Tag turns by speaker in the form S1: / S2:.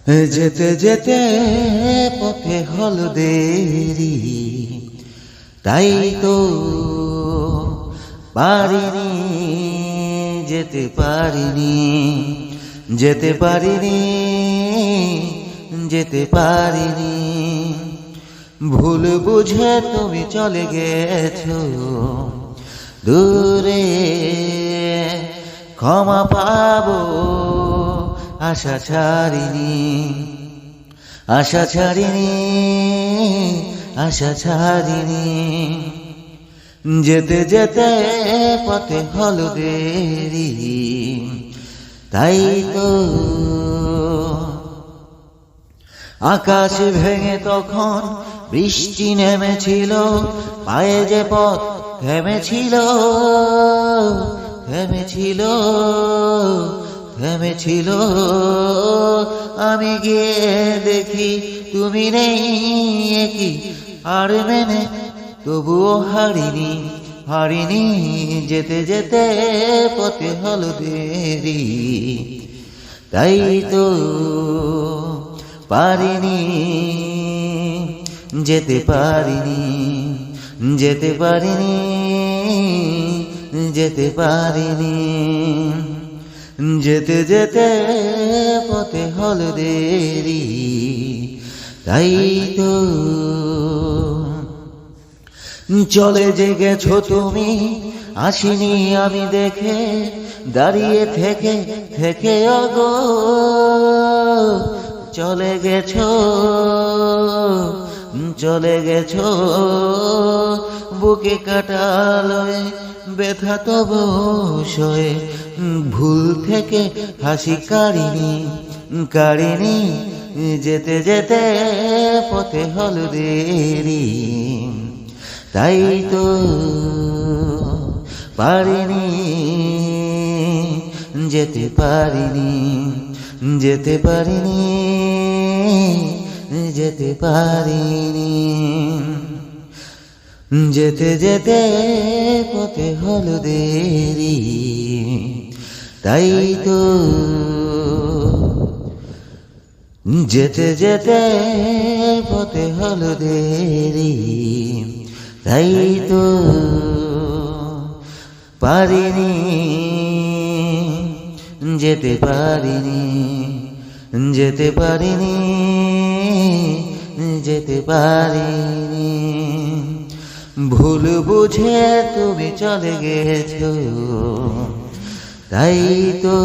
S1: যেতে যেতে পথে হল দেরি, তাই তো পারিনি, যেতে পারিনি, যেতে পারিনি, যেতে পারিনি। ভুল বুঝে তুমি চলে গেছো দূরে, ক্ষমা পাবো আশা ছাড়িনি, আশা ছাড়িনি, আশা ছাড়িনি। যেতে যেতে পথে হলো দেরি, তাই তো আকাশ ভেঙে তখন বৃষ্টি নেমেছিল, পায়ে যে পথ থেমেছিল, থেমেছিল, থেমেছিল। আমি গিয়ে দেখি তুমি নেই, কি আর মেনে তবুও হারিনি, হারিনি। যেতে যেতে পথে হলো দেরি, তাই তো পারিনি, যেতে পারিনি, যেতে পারিনি, যেতে পারিনি। যেতে যেতে পথে হলো দেরি, তাই তো চলে যে গেছো তুমি, আসিনি আমি দেখে, দাঁড়িয়ে থেকে থেকে ওগো চলে গেছো, চলে গেছো। বুকে কাটালয়ে ব্যথা তবু সয়ে, ভুল থেকে হাসি কারিনি, কারিনি। যেতে যেতে পথে হলো দেরি, তাই তো পারিনি, যেতে পারিনি, যেতে পারিনি, যেতে পারিনি। যেতে যেতে পথে হলো দেরি, তাই তো যেতে যেতে পথে হলো দেরি, তাই তো পারিনি, যেতে পারিনি, যেতে পারিনি, যেতে পারিনি। ভুল বুঝে তুমি চলে গেছো, তাই তো